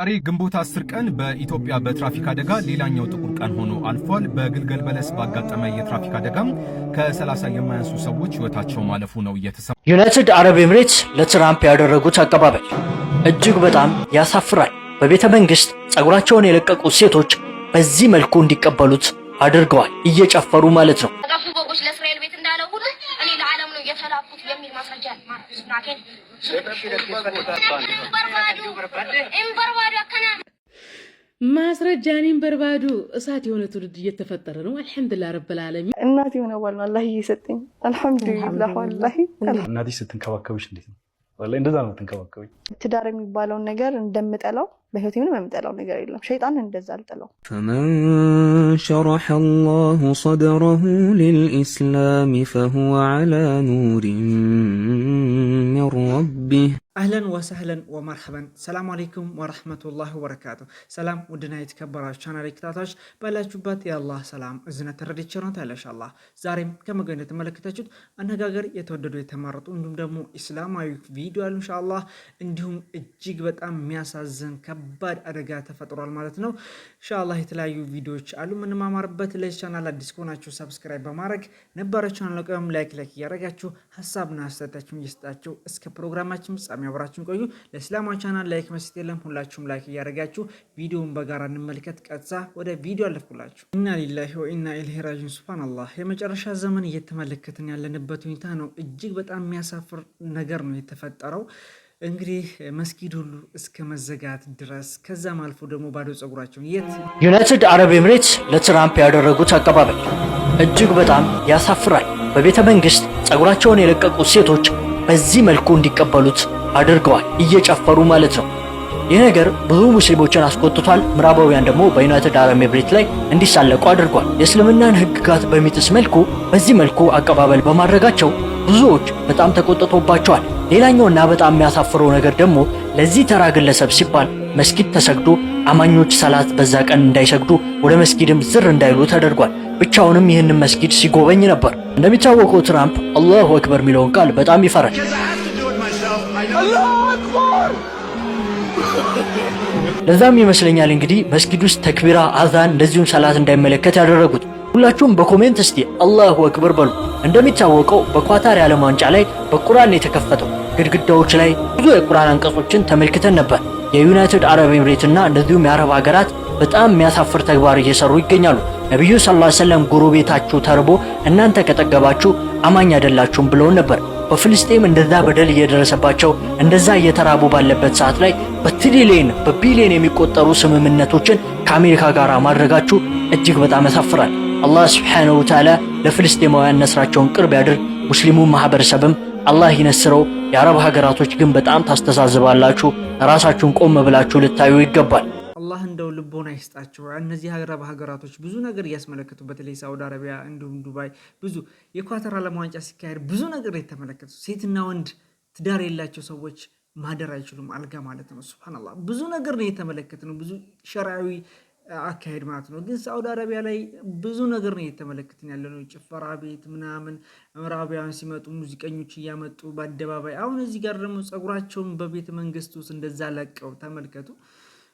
ዛሬ ግንቦት 10 ቀን በኢትዮጵያ በትራፊክ አደጋ ሌላኛው ጥቁር ቀን ሆኖ አልፏል። በግልገል በለስ ባጋጠመ የትራፊክ አደጋም ከ30 የማያንሱ ሰዎች ህይወታቸው ማለፉ ነው የተሰማው። ዩናይትድ አረብ ኤምሬትስ ለትራምፕ ያደረጉት አቀባበል እጅግ በጣም ያሳፍራል። በቤተ መንግስት ጸጉራቸውን የለቀቁ ሴቶች በዚህ መልኩ እንዲቀበሉት አድርገዋል፣ እየጨፈሩ ማለት ነው። ተጋፉ በጎች ለእስራኤል ቤት እንዳለው ሁሉ እኔ ለዓለም ነው የተላኩት የሚል ማስረጃ ማለት ነው። ማስረጃኔን በርባዱ እሳት የሆነ ትውልድ እየተፈጠረ ነው። አልሐምዱሊላህ ረብል ዓለሚን። እናት የሆነ ባል ነው አላህ እየሰጠኝ አልሐምዱሊላህ። ወላሂ እናትሽ ስትንከባከብሽ እንዴት ነው? ወላሂ እንደዛ ነው የምትንከባከብኝ። ትዳር የሚባለውን ነገር እንደምጠላው በህይወቴ ምንም የምጠላው ነገር የለም። ሸይጣን እንደዛ አልጠላው። فمن شرح الله صدره للإسلام فهو على نور من ربه. أهلا وسهلا ومرحبا. السلام عليكم ورحمة الله وبركاته. سلام ودنا يتكبر شانا ريكتاتاش بلا جبات يا الله سلام إذن تردي شرنت إن شاء الله زاريم كما قلنا تملكتاجد أنا قاقر يتوددو يتمرط وندم دمو إسلامي فيديو إن شاء الله عندهم الجيق بتأم مياسازن كبار أرقات فترة المالتنا إن شاء الله يتلاقيو فيديوش قالوا من ما مربت ليش شانا لديسكوناتشو سبسكرايب بمارك نبارا شانا لكم لايك يارقاتشو حسابنا استاتاتشو يستاتشو اسك بروغراماتشو የሚያወራችሁን ቆዩ። ለእስላማዊ ቻናል ላይክ መስጠት የለም፣ ሁላችሁም ላይክ ያደርጋችሁ ቪዲዮውን በጋራ እንመልከት። ቀጥታ ወደ ቪዲዮ አለፍኩላችሁ። ኢና ሊላሂ ወኢና ኢለይሂ ራጂዑን። ሱብሃንአላህ የመጨረሻ ዘመን እየተመለከትን ያለንበት ሁኔታ ነው። እጅግ በጣም የሚያሳፍር ነገር ነው የተፈጠረው። እንግዲህ መስጊድ ሁሉ እስከ መዘጋት ድረስ ከዛም አልፎ ደግሞ ባዶ ጸጉራቸው ዩናይትድ አረብ ኤምሬትስ ለትራምፕ ያደረጉት አቀባበል እጅግ በጣም ያሳፍራል። በቤተ መንግስት ጸጉራቸውን የለቀቁ ሴቶች በዚህ መልኩ እንዲቀበሉት አድርገዋል፣ እየጨፈሩ ማለት ነው። ይህ ነገር ብዙ ሙስሊሞችን አስቆጥቷል። ምዕራባውያን ደግሞ በዩናይትድ አረብ ኤምሬትስ ላይ እንዲሳለቁ አድርጓል። የእስልምናን ህግጋት በሚጥስ መልኩ በዚህ መልኩ አቀባበል በማድረጋቸው ብዙዎች በጣም ተቆጥቶባቸዋል። ሌላኛውና በጣም የሚያሳፍረው ነገር ደግሞ ለዚህ ተራ ግለሰብ ሲባል መስጊድ ተሰግዶ አማኞች ሰላት በዛ ቀን እንዳይሰግዱ ወደ መስጊድም ዝር እንዳይሉ ተደርጓል። ብቻውንም ይህንን መስጊድ ሲጎበኝ ነበር። እንደሚታወቀው ትራምፕ አላሁ አክበር የሚለውን ቃል በጣም ይፈራል። ለዛም ይመስለኛል እንግዲህ መስጊድ ውስጥ ተክቢራ፣ አዛን እንደዚሁም ሰላት እንዳይመለከት ያደረጉት። ሁላችሁም በኮሜንት እስቲ አላሁ አክበር በሉ። እንደሚታወቀው በኳታር የዓለም ዋንጫ ላይ በቁርአን የተከፈተው ግድግዳዎች ላይ ብዙ የቁርአን አንቀጾችን ተመልክተን ነበር። የዩናይትድ አረብ ኤምሬትና እንደዚሁም የአረብ ሀገራት በጣም የሚያሳፍር ተግባር እየሰሩ ይገኛሉ። ነብዩ ሰለላሁ ዐለይሂ ወሰለም ጎረቤታችሁ ተርቦ እናንተ ከጠገባችሁ አማኝ አይደላችሁም ብለውን ነበር። በፍልስጤም እንደዛ በደል እየደረሰባቸው እንደዛ እየተራቡ ባለበት ሰዓት ላይ በቢሊየን የሚቆጠሩ ስምምነቶችን ከአሜሪካ ጋር ማድረጋችሁ እጅግ በጣም ያሳፍራል። አላህ ሱብሓነሁ ወተዓላ ለፍልስጤማውያን ነስራቸውን ቅርብ ያድርግ። ሙስሊሙ ማህበረሰብም አላህ ይነስረው። የአረብ ሀገራቶች ግን በጣም ታስተዛዝባላችሁ። ራሳችሁን ቆም ብላችሁ ልታዩ ይገባል። አላህ እንደው ልቦና ይስጣቸው። እነዚህ አረብ ሀገራቶች ብዙ ነገር እያስመለከቱ በተለይ ሳውዲ አረቢያ እንዲሁም ዱባይ ብዙ የኳተር ዓለም ዋንጫ ሲካሄድ ብዙ ነገር የተመለከቱ ሴትና ወንድ ትዳር የላቸው ሰዎች ማደር አይችሉም፣ አልጋ ማለት ነው። ሱብሃንአላህ ብዙ ነገር ነው የተመለከትነው፣ ብዙ ሸርዓዊ አካሄድ ማለት ነው። ግን ሳውዲ አረቢያ ላይ ብዙ ነገር ነው የተመለከትን ያለነው። ጭፈራ ቤት ምናምን ምዕራባውያን ሲመጡ ሙዚቀኞች እያመጡ በአደባባይ። አሁን እዚህ ጋር ደግሞ ጸጉራቸውን በቤተ መንግስት ውስጥ እንደዛ ለቀው ተመልከቱ።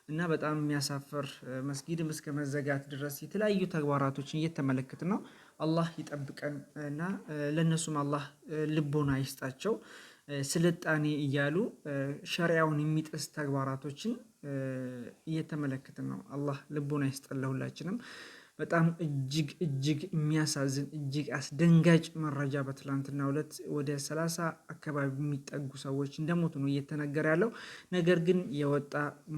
እና በጣም የሚያሳፍር መስጊድም እስከ መዘጋት ድረስ የተለያዩ ተግባራቶችን እየተመለከትን ነው። አላህ ይጠብቀን እና ለነሱም አላህ ልቦና ይስጣቸው። ስልጣኔ እያሉ ሸሪዓውን የሚጥስ ተግባራቶችን እየተመለከትን ነው። አላህ ልቦና ይስጠን ለሁላችንም። በጣም እጅግ የሚያሳዝን እጅግ አስደንጋጭ መረጃ በትላንትናው ዕለት ወደ 30 አካባቢ የሚጠጉ ሰዎች እንደሞቱ ነው እየተነገረ ያለው። ነገር ግን የወጣ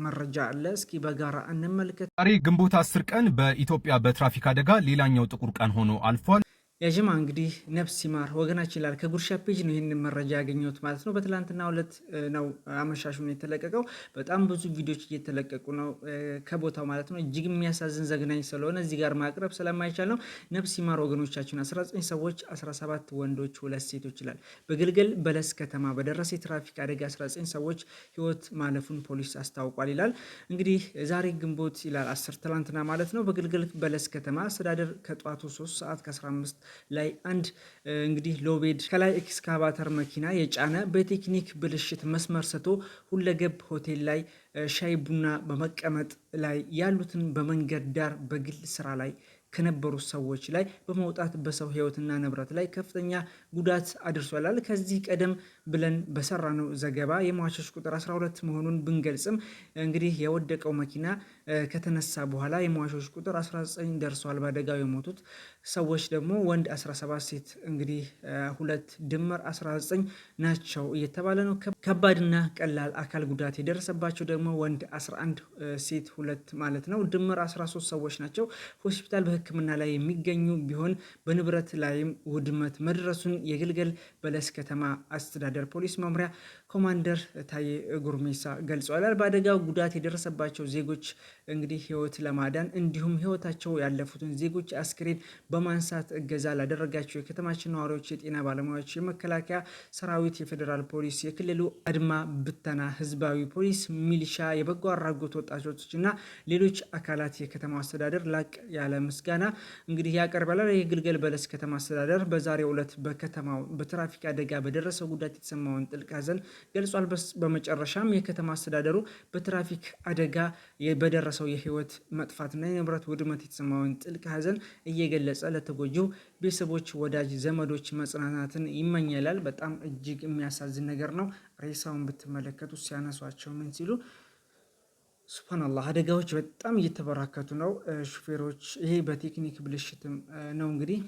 መረጃ አለ፣ እስኪ በጋራ እንመልከት። ዛሬ ግንቦት 10 ቀን በኢትዮጵያ በትራፊክ አደጋ ሌላኛው ጥቁር ቀን ሆኖ አልፏል። ያጀማ እንግዲህ ነፍስ ይማር ወገናችን ይላል። ከጉርሻ ፔጅ ነው ይህንን መረጃ ያገኘሁት ማለት ነው። በትላንትናው ዕለት ነው አመሻሹን የተለቀቀው። በጣም ብዙ ቪዲዮዎች እየተለቀቁ ነው ከቦታው ማለት ነው። እጅግ የሚያሳዝን ዘግናኝ ስለሆነ እዚህ ጋር ማቅረብ ስለማይቻል ነው። ነፍስ ይማር ወገኖቻችን። 19 ሰዎች 17 ወንዶች 2 ሴቶች ይላል። በግልገል በለስ ከተማ በደረሰ የትራፊክ አደጋ 19 ሰዎች ህይወት ማለፉን ፖሊስ አስታውቋል ይላል። እንግዲህ ዛሬ ግንቦት ይላል 10 ትላንትና ማለት ነው። በግልገል በለስ ከተማ አስተዳደር ከጧቱ 3 ሰዓት ከ15 ላይ አንድ እንግዲህ ሎቤድ ከላይ ኤክስካቫተር መኪና የጫነ በቴክኒክ ብልሽት መስመር ስቶ ሁለገብ ሆቴል ላይ ሻይ ቡና በመቀመጥ ላይ ያሉትን በመንገድ ዳር በግል ስራ ላይ ከነበሩ ሰዎች ላይ በመውጣት በሰው ህይወትና ንብረት ላይ ከፍተኛ ጉዳት አድርሷል። ከዚህ ቀደም ብለን በሰራነው ዘገባ የሟቾች ቁጥር 12 መሆኑን ብንገልጽም እንግዲህ የወደቀው መኪና ከተነሳ በኋላ የሟቾች ቁጥር 19 ደርሷል። በአደጋው የሞቱት ሰዎች ደግሞ ወንድ 17 ሴት እንግዲህ 2 ድምር 19 ናቸው እየተባለ ነው። ከባድና ቀላል አካል ጉዳት የደረሰባቸው ደግሞ ወንድ 11 ሴት 2 ማለት ነው። ድምር 13 ሰዎች ናቸው ሆስፒታል በሕክምና ላይ የሚገኙ ቢሆን በንብረት ላይም ውድመት መድረሱን የግልገል በለስ ከተማ አስተዳደር ፖሊስ መምሪያ ኮማንደር ታዬ ጉርሜሳ ገልጸዋል። በአደጋው ጉዳት የደረሰባቸው ዜጎች እንግዲህ ህይወት ለማዳን እንዲሁም ህይወታቸው ያለፉትን ዜጎች አስክሬን በማንሳት እገዛ ላደረጋቸው የከተማችን ነዋሪዎች፣ የጤና ባለሙያዎች፣ የመከላከያ ሰራዊት፣ የፌዴራል ፖሊስ፣ የክልሉ አድማ ብተና፣ ህዝባዊ ፖሊስ፣ ሚሊሻ፣ የበጎ አድራጎት ወጣቶች እና ሌሎች አካላት የከተማው አስተዳደር ላቅ ያለ ምስጋና እንግዲህ ያቀርባል። የግልገል በለስ ከተማ አስተዳደር በዛሬው ዕለት በከተማው በትራፊክ አደጋ በደረሰው ጉዳት የተሰማውን ጥልቅ ሐዘን ገልጿል። በመጨረሻም የከተማ አስተዳደሩ በትራፊክ አደጋ በደረሰው የህይወት መጥፋትና የንብረት ውድመት የተሰማውን ጥልቅ ሐዘን እየገለጸ ለተጎጂው ቤተሰቦች፣ ወዳጅ ዘመዶች መጽናናትን ይመኛል። በጣም እጅግ የሚያሳዝን ነገር ነው። ሬሳውን ብትመለከቱ ሲያነሷቸው ምን ሲሉ ሱብሃንአላህ፣ አደጋዎች በጣም እየተበራከቱ ነው። ሹፌሮች ይሄ በቴክኒክ ብልሽትም ነው። እንግዲህ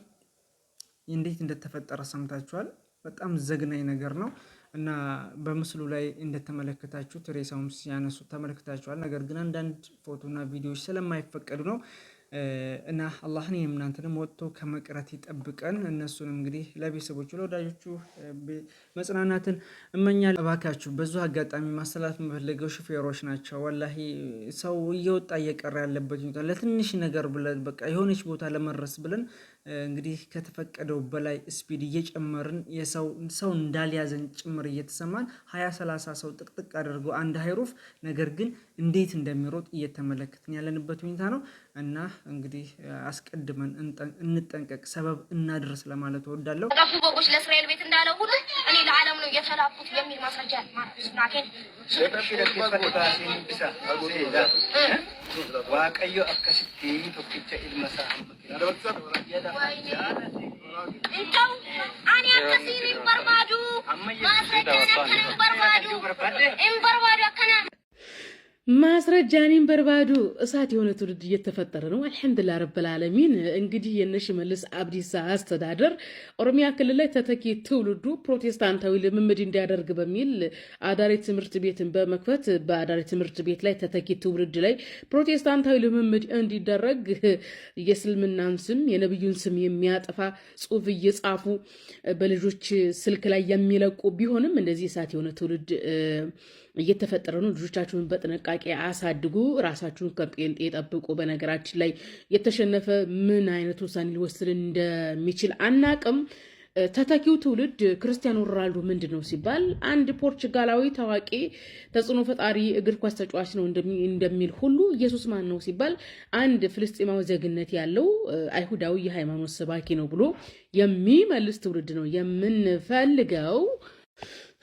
እንዴት እንደተፈጠረ ሰምታችኋል። በጣም ዘግናኝ ነገር ነው እና በምስሉ ላይ እንደተመለከታችሁት ሬሳውን ሲያነሱ ተመልክታችኋል። ነገር ግን አንዳንድ ፎቶና ቪዲዮዎች ስለማይፈቀዱ ነው እና አላህን እናንተንም ወጥቶ ከመቅረት ይጠብቀን። እነሱንም እንግዲህ ለቤተሰቦቹ ለወዳጆቹ መጽናናትን እመኛለሁ። እባካችሁ በዙ አጋጣሚ ማስተላለፍ የምፈልገው ሹፌሮች ናቸው። ወላሂ ሰው እየወጣ እየቀረ ያለበት ሁኔታ ለትንሽ ነገር ብለን በቃ የሆነች ቦታ ለመድረስ ብለን እንግዲህ ከተፈቀደው በላይ ስፒድ እየጨመርን ሰው እንዳልያዘን ጭምር እየተሰማን 20-30 ሰው ጥቅጥቅ አድርጎ አንድ ሃይሩፍ ነገር ግን እንዴት እንደሚሮጥ እየተመለከትን ያለንበት ሁኔታ ነው እና እንግዲህ አስቀድመን እንጠንቀቅ፣ ሰበብ እናድርስ ለማለት እወዳለሁ። ጠፉ በጎች ለእስራኤል ቤት እንዳለው ሁሉ እኔ ለዓለም ነው የተላኩት የሚል ማስረጃ ማስናከን ዋቀዮ አከስቲ ቶክቸ ኢልመሳ እንተው አኔ አከሲን በርባዱ ማስረጃ በርባዱ አከና ማስረጃኒን በርባዱ እሳት የሆነ ትውልድ እየተፈጠረ ነው። አልሐምዱሊላህ ረብል ዓለሚን። እንግዲህ የሽመልስ አብዲሳ አስተዳደር ኦሮሚያ ክልል ላይ ተተኪ ትውልዱ ፕሮቴስታንታዊ ልምምድ እንዲያደርግ በሚል አዳሪ ትምህርት ቤትን በመክፈት በአዳሪ ትምህርት ቤት ላይ ተተኪ ትውልድ ላይ ፕሮቴስታንታዊ ልምምድ እንዲደረግ የእስልምናን ስም የነብዩን ስም የሚያጠፋ ጽሑፍ እየጻፉ በልጆች ስልክ ላይ የሚለቁ ቢሆንም እንደዚህ እሳት የሆነ ትውልድ እየተፈጠረ ነው። ልጆቻችሁን በጥንቃቄ አሳድጉ፣ ራሳችሁን ከጴንጤ ጠብቁ። በነገራችን ላይ የተሸነፈ ምን አይነት ውሳኔ ሊወስድ እንደሚችል አናቅም። ተተኪው ትውልድ ክርስቲያኖ ሮናልዶ ምንድን ነው ሲባል አንድ ፖርቹጋላዊ ታዋቂ ተጽዕኖ ፈጣሪ እግር ኳስ ተጫዋች ነው እንደሚል ሁሉ ኢየሱስ ማን ነው ሲባል አንድ ፍልስጤማዊ ዜግነት ያለው አይሁዳዊ የሃይማኖት ሰባኪ ነው ብሎ የሚመልስ ትውልድ ነው የምንፈልገው።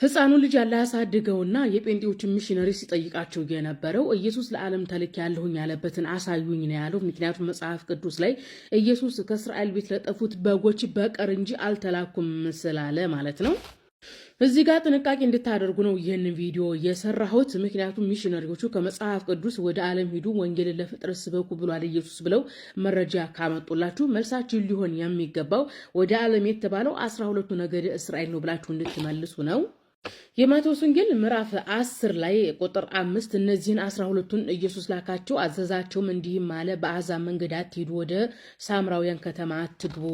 ህፃኑ ልጅ ያላሳድገውና የጴንጤዎችን ሚሽነሪ ሲጠይቃቸው የነበረው ኢየሱስ ለዓለም ተልክ ያለሁኝ ያለበትን አሳዩኝ ነው ያለው። ምክንያቱም መጽሐፍ ቅዱስ ላይ ኢየሱስ ከእስራኤል ቤት ለጠፉት በጎች በቀር እንጂ አልተላኩም ስላለ ማለት ነው። እዚህ ጋር ጥንቃቄ እንድታደርጉ ነው ይህንን ቪዲዮ የሰራሁት። ምክንያቱም ሚሽነሪዎቹ ከመጽሐፍ ቅዱስ ወደ ዓለም ሂዱ ወንጌልን ለፍጥረት ስበኩ ብሏል ኢየሱስ ብለው መረጃ ካመጡላችሁ መልሳችሁ ሊሆን የሚገባው ወደ ዓለም የተባለው 12ቱ ነገደ እስራኤል ነው ብላችሁ እንድትመልሱ ነው። የማቴዎስ ወንጌል ምዕራፍ 10 ላይ ቁጥር 5 እነዚህን 12ቱን ኢየሱስ ላካቸው አዘዛቸውም እንዲህም አለ፣ በአሕዛብ መንገድ አትሂዱ፣ ወደ ሳምራውያን ከተማ አትግቡ።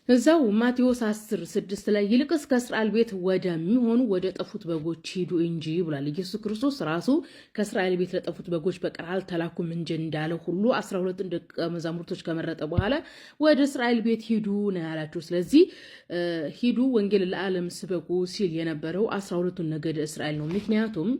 እዛው ማቴዎስ 10:6 ላይ ይልቅስ ከእስራኤል ቤት ወደሚሆኑ ወደ ጠፉት በጎች ሂዱ እንጂ ብሏል። ኢየሱስ ክርስቶስ ራሱ ከእስራኤል ቤት ለጠፉት በጎች በቀር አልተላኩም እንጂ እንዳለ ሁሉ 12 ደቀ መዛሙርቶች ከመረጠ በኋላ ወደ እስራኤል ቤት ሂዱ ነው ያላቸው። ስለዚህ ሂዱ ወንጌል ለዓለም ስበኩ ሲል የነበረው 12ቱን ነገደ እስራኤል ነው። ምክንያቱም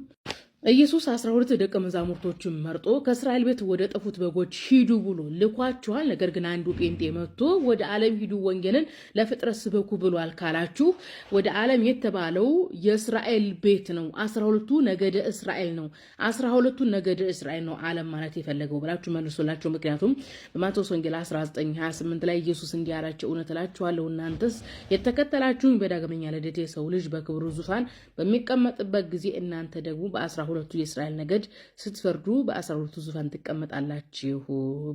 ኢየሱስ 12 ደቀ መዛሙርቶችን መርጦ ከእስራኤል ቤት ወደ ጠፉት በጎች ሂዱ ብሎ ልኳቸዋል። ነገር ግን አንዱ ጴንጤ መጥቶ ወደ ዓለም ሂዱ ወንጌልን ለፍጥረት ስበኩ ብሏል ካላችሁ ወደ ዓለም የተባለው የእስራኤል ቤት ነው። 12ቱ ነገደ እስራኤል ነው። 12ቱ ነገደ እስራኤል ነው ዓለም ማለት የፈለገው ብላችሁ መልሱላቸው። ምክንያቱም በማቴዎስ ወንጌል 19:28 ላይ ኢየሱስ እንዲህ አላቸው፣ እውነት እላችኋለሁ እናንተስ የተከተላችሁኝ በዳግመኛ ልደት የሰው ልጅ በክብሩ ዙፋን በሚቀመጥበት ጊዜ እናንተ ደግሞ በ12ቱ የእስራኤል ነገድ ስትፈርዱ በ12ቱ ዙፋን ትቀመጣላችሁ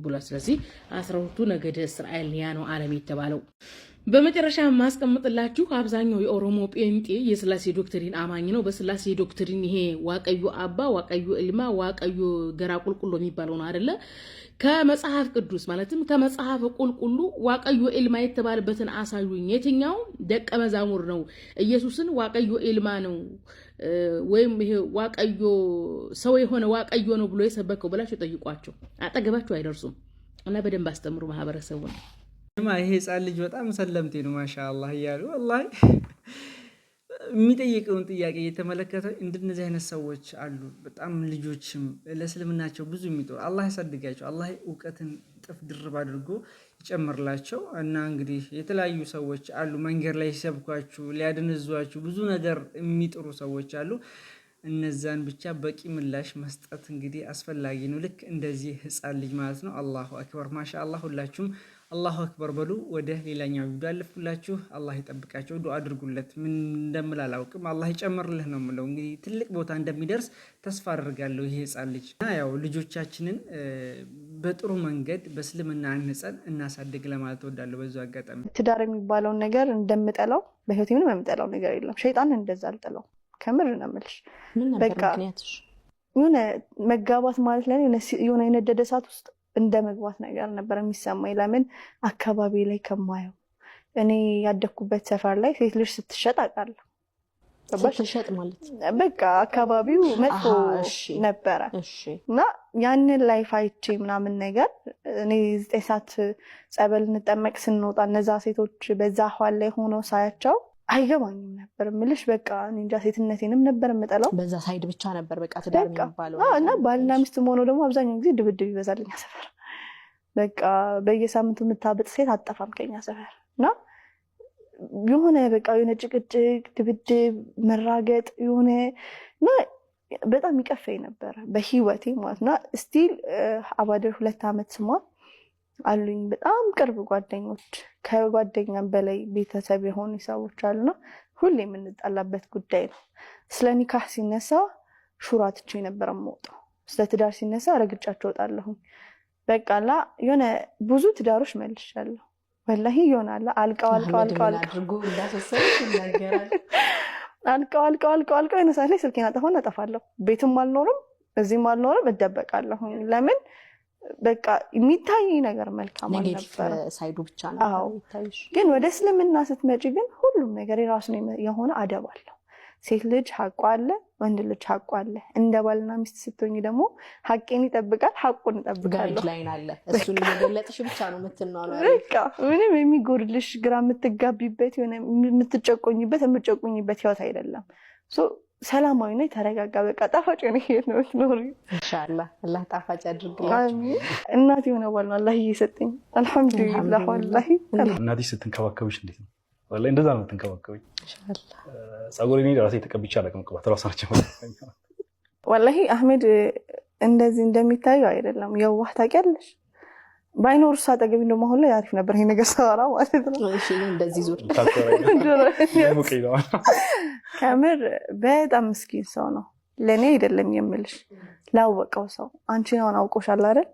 ብሏል። ስለዚህ 12ቱ ነገደ እስራኤል ያ ነው ዓለም የተባለው። በመጨረሻ ማስቀምጥላችሁ አብዛኛው የኦሮሞ ጴንጤ የስላሴ ዶክትሪን አማኝ ነው። በስላሴ ዶክትሪን ይሄ ዋቀዩ አባ ዋቀዩ እልማ ዋቀዩ ገራ ቁልቁሎ የሚባለው ነው አይደለ? ከመጽሐፍ ቅዱስ ማለትም ከመጽሐፍ ቁልቁሉ ዋቀዩ እልማ የተባለበትን አሳዩኝ። የትኛው ደቀ መዛሙር ነው ኢየሱስን ዋቀዩ እልማ ነው ወይም ይሄ ዋቀዮ ሰው የሆነ ዋቀዮ ነው ብሎ የሰበከው ብላችሁ ጠይቋቸው። አጠገባችሁ አይደርሱም እና በደንብ አስተምሩ ማህበረሰቡን። ይሄ ህፃን ልጅ በጣም ሰለምቴ ነው ማሻአላህ እያሉ ወላሂ የሚጠይቀውን ጥያቄ እየተመለከተ እንደነዚህ አይነት ሰዎች አሉ። በጣም ልጆችም ለእስልምናቸው ብዙ የሚጥሩ አላህ ያሳድጋቸው። አላህ እውቀትን ጥፍ ድርብ አድርጎ ይጨምርላቸው። እና እንግዲህ የተለያዩ ሰዎች አሉ መንገድ ላይ ሲሰብኳችሁ ሊያደነዟችሁ ብዙ ነገር የሚጥሩ ሰዎች አሉ። እነዛን ብቻ በቂ ምላሽ መስጠት እንግዲህ አስፈላጊ ነው። ልክ እንደዚህ ህፃን ልጅ ማለት ነው። አላሁ አክበር ማሻአላህ። ሁላችሁም አላሁ አክበር በሉ። ወደ ሌላኛው ቪዲዮ አለፍኩላችሁ። አላህ ይጠብቃቸው። ዱአ አድርጉለት። ምን እንደምል አላውቅም። አላህ ይጨምርልህ ነው የምለው። እንግዲህ ትልቅ ቦታ እንደሚደርስ ተስፋ አድርጋለሁ። ይሄ ህፃን ልጅ ያው ልጆቻችንን በጥሩ መንገድ በእስልምና አንጸን እናሳድግ ለማለት እወዳለሁ። በዛው አጋጣሚ ትዳር የሚባለውን ነገር እንደምጠላው በህይወቴ ምንም የምጠላው ነገር የለም። ሸይጣን እንደዛ አልጠላው ከምር ነው የምልሽ። በቃ የሆነ መጋባት ማለት ለኔ የሆነ የነደደ እሳት ውስጥ እንደ መግባት ነገር ነበር የሚሰማኝ። ለምን አካባቢ ላይ ከማየው እኔ ያደኩበት ሰፈር ላይ ሴት ልጅ ስትሸጥ አውቃለሁ። ስትሸጥ ማለት በቃ አካባቢው መጥፎ ነበረ እና ያንን ላይ ፋይቼ ምናምን ነገር እኔ 9 ሰዓት ጸበል እንጠመቅ ስንወጣ እነዛ ሴቶች በዛ ኋላ ላይ ሆነው ሳያቸው አይገባኝም ነበር ምልሽ። በቃ እንጃ ሴትነቴንም ነበር የምጠላው። በዛ ሳይድ ብቻ ነበር በቃ ትዳር የሚባለው እና ባልና ሚስት ሆኖ ደግሞ አብዛኛው ጊዜ ድብድብ ይበዛልኛ ሰፈር። በቃ በየሳምንቱ የምታበጥ ሴት አጠፋም ከኛ ሰፈር እና የሆነ በቃ የሆነ ጭቅጭቅ፣ ድብድብ፣ መራገጥ የሆነ እና በጣም ይቀፈኝ ነበር በህይወቴ ማለት ነው። ስቲል አባደር 2 ዓመት ስሟል አሉኝ በጣም ቅርብ ጓደኞች፣ ከጓደኛም በላይ ቤተሰብ የሆኑ ሰዎች አሉና ሁሌ የምንጣላበት ጉዳይ ነው። ስለ ኒካህ ሲነሳ ሹራ ትቼ ነበር የምወጣው። ስለ ትዳር ሲነሳ ረግጫቸው እወጣለሁኝ። በቃላ የሆነ ብዙ ትዳሮች መልሻለሁ። ወላሂ ይሆናል አልቀው ይነሳል። ስልኬን አጠፋና አጠፋለሁ። ቤትም አልኖርም እዚህም አልኖርም እደበቃለሁ። ለምን በቃ የሚታይ ነገር መልካም አልነበረ። ሳይዱ ብቻ ነው የሚታይሽ። ግን ወደ እስልምና ስትመጪ ግን ሁሉም ነገር የራሱ የሆነ አደብ አለው። ሴት ልጅ ሐቋ አለ፣ ወንድ ልጅ ሐቋ አለ። እንደ ባልና ሚስት ስትሆኚ ደግሞ ሐቄን ይጠብቃል፣ ሐቁን ይጠብቃል። ጋይድላይን አለ። እሱን እየገለጥሽ ብቻ ነው የምትናለው። በቃ ምንም የሚጎድልሽ ግራ የምትጋቢበት የሆነ የምትጨቆኝበት ህይወት አይደለም። ሰላማዊ ነው፣ የተረጋጋ በቃ ጣፋጭ የሆነ ህይወት ነው የምትኖሪ። ኢንሻአላህ አላህ ጣፋጭ ያድርግላችሁ። እናቴ የሆነ ባል ነው አላህ እየሰጠኝ አልሐምዱሊላህ። ወላሂ እናትሽ ስትንከባከብሽ እንዴት ነው? ወላሂ እንደዛ ነው የምትንከባከብኝ። ኢንሻአላህ ጸጉሬን ራሴ ተቀብቼ አላውቅም። ቅባት ራስ ናቸው። ወላሂ አህመድ እንደዚህ እንደሚታየው አይደለም። የዋህ ታውቂያለሽ። ባይኖር እሷ አጠገቤ እንደውም አሁን ላይ አሪፍ ነበር ይሄ ነገር ሰራ ማለት ነው። እሺ እንደዚህ ዙር ከምር በጣም ምስኪን ሰው ነው። ለኔ አይደለም የምልሽ ላወቀው ሰው አንቺ ነው አውቆሻል አይደል?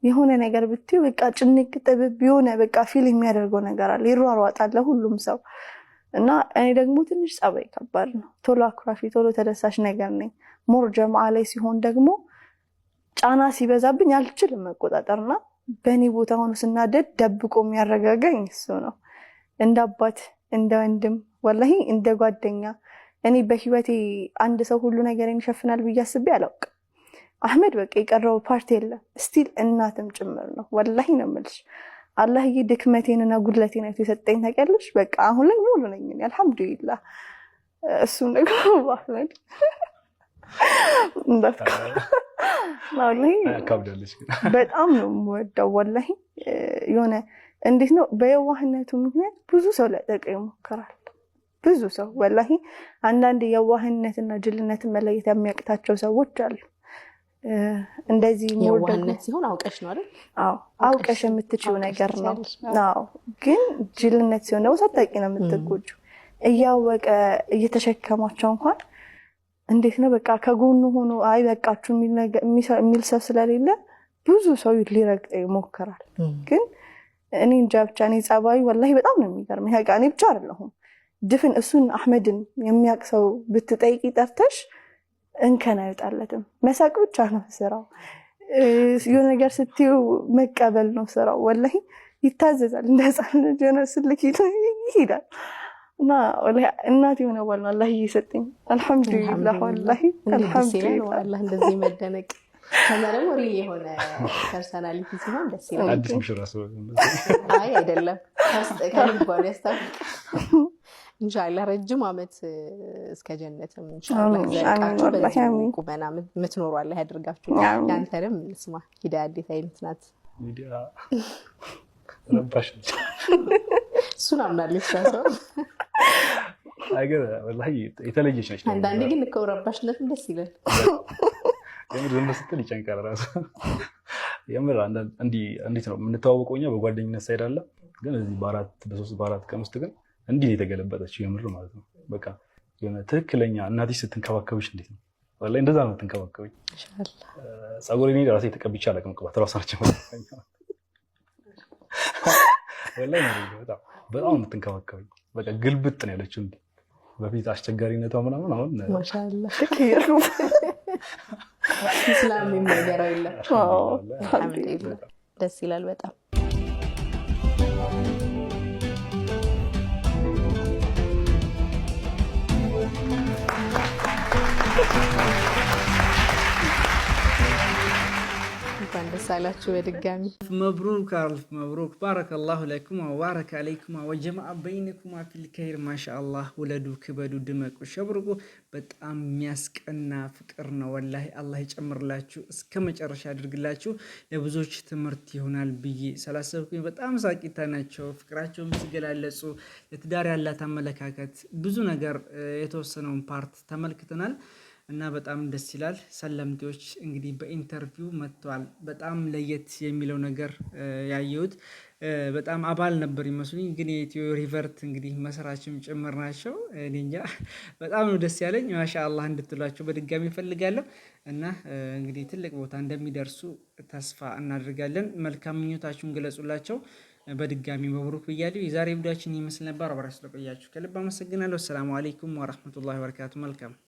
የሆነ ነገር ብትይ በቃ ጭንቅ ጥብብ የሆነ በቃ ፊል የሚያደርገው ነገር አለ። ይሯሯጣል ሁሉም ሰው እና እኔ ደግሞ ትንሽ ጸባይ ከባድ ነው። ቶሎ አኩራፊ፣ ቶሎ ተደሳሽ ነገር ነኝ። ሞር ጀማዓ ላይ ሲሆን ደግሞ ጫና ሲበዛብኝ አልችልም መቆጣጠርና በእኔ ቦታ ሆኖ ስናደድ ደብቆ የሚያረጋጋኝ እሱ ነው። እንደ አባት፣ እንደ ወንድም፣ ወላሂ እንደ ጓደኛ። እኔ በህይወቴ አንድ ሰው ሁሉ ነገርን ይሸፍናል ብዬ አስቤ አላውቅም። አህመድ በቃ የቀረው ፓርቲ የለም። ስቲል እናትም ጭምር ነው። ወላሂ ነው የምልሽ። አላህዬ ድክመቴንና ጉድለቴን አይቶ የሰጠኝ ታውቂያለሽ። በቃ አሁን ላይ ሙሉ ነኝ አልሐምዱሊላህ። እሱም ደግሞ አህመድ ወላሂ በጣም ነው የምወደው። ወላሂ የሆነ እንዴት ነው በየዋህነቱ ምክንያት ብዙ ሰው ሊያጠቃው ይሞክራል። ብዙ ሰው ወላሂ አንዳንድ የዋህነትና ጅልነትን መለየት የሚያቅታቸው ሰዎች አሉ። እንደዚህ የዋህነት ሲሆን አውቀሽ ነው አይደል? አዎ አውቀሽ የምትችይው ነገር ነው። አዎ ግን ጅልነት ሲሆን ደግሞ ሳታውቂ ነው የምትጎጂው። እያወቀ እየተሸከማቸው እንኳን እንዴት ነው በቃ ከጎኑ ሆኖ አይ በቃችሁ የሚል ሰው ስለሌለ ብዙ ሰው ሊረግጠው ይሞክራል። ግን እኔ እንጃ ብቻ እኔ ጸባዩ ወላሂ በጣም ነው የሚገርመኝ። ሀቃ እኔ ብቻ አይደለሁም ድፍን እሱን አህመድን የሚያውቅ ሰው ብትጠይቂ ጠርተሽ እንከን አይወጣለትም። መሳቅ ብቻ ነው ስራው። የሆነ ነገር ስትዩ መቀበል ነው ስራው። ወላሂ ይታዘዛል። እንደ ህፃን ልጅ ሆነ ስልክ ይሄዳል። እና ወላሂ እናቴ ሆነ ባል ነው አላህ ይሰጠኝ። አልহামዱሊላህ ወላሂ አልহামዱሊላህ አላህ እንደዚህ መደነቅ ከመረም ወሪ የሆነ ፐርሰናሊቲ ሲሆን ደስ ይላል። አዲስ ምሽራ ሰው አይ አይደለም ከልባው ያስታውቅ ኢንሻአላህ ረጅም አመት እስከ ጀነትም ኢንሻአላህ ዘቃችሁ በዚህ ቁመና የምትኖሩ አላህ ያድርጋችሁ። ያንተንም እንስማ ሂዳያ እንዴት አይነት ናት? ሚዲያ ረባሽ እሱን አምናለሁ ሰው አይገር ወላሂ የተለየች ነች። አንዳንዴ ግን እኮ ረባሽነትም ደስ ይላል። የምር ዝም ስትል ይጨንቃል ራሱ። የምር እንዴት ነው የምንተዋወቀው እኛ በጓደኝነት ሳይድ አለ። ግን እዚህ በአራት ቀን ውስጥ ግን እንዲህ የተገለበጠችው የምር ማለት ነው። በቃ የሆነ ትክክለኛ እናትሽ ስትንከባከብሽ እንዴት ነው ወላሂ እንደዛ ነው የምትንከባከብኝ። ኢንሻአላህ ጸጉሬን ራሴ ተቀብቼ አላውቅም። ቅባት ራስ አርቸም ወላሂ ነው በጣም የምትንከባከብኝ። በቃ ግልብጥ ነው ያለችው። እንዴ በፊት አስቸጋሪነቷ ምናምን አሁን ማሻአላህ ኢስላም የሚያገራው ይላል። አልሐምዱሊላህ ደስ ይላል በጣም። ደስ አላችሁ በድጋሚ መብሩክ አልፍ መብሩክ ባረከላሁ ለኩም ወባረከ አለይኩም ወጀማዓ በይነኩም ፊል ኸይር ማሻአላህ ወለዱ ክበዱ ድመቁ ሸብርቁ በጣም የሚያስቀና ፍቅር ነው ወላሂ አላህ ይጨምርላችሁ እስከ መጨረሻ ያድርግላችሁ ለብዙዎች ትምህርት ይሆናል ብዬ ስላሰብኩኝ በጣም ሳቂታ ናቸው ፍቅራቸውን ሲገላለጹ ለትዳር ያላት አመለካከት ብዙ ነገር የተወሰነውን ፓርት ተመልክተናል እና በጣም ደስ ይላል ሰለምቴዎች እንግዲህ በኢንተርቪው መጥቷል በጣም ለየት የሚለው ነገር ያየሁት በጣም አባል ነበር ይመስሉኝ ግን የኢትዮ ሪቨርት እንግዲህ መስራችም ጭምር ናቸው እንጃ በጣም ነው ደስ ያለኝ ማሻአላህ እንድትሏቸው በድጋሚ ፈልጋለሁ እና እንግዲህ ትልቅ ቦታ እንደሚደርሱ ተስፋ እናደርጋለን መልካም ምኞታችሁን ገለጹላቸው በድጋሚ መብሩክ ብያለሁ የዛሬ ቪዲዮአችን ይመስል ነበር አብራችሁ ስለቆያችሁ ከልብ አመሰግናለሁ ሰላም አለይኩም ወራህመቱላሂ ወበረካቱ መልካም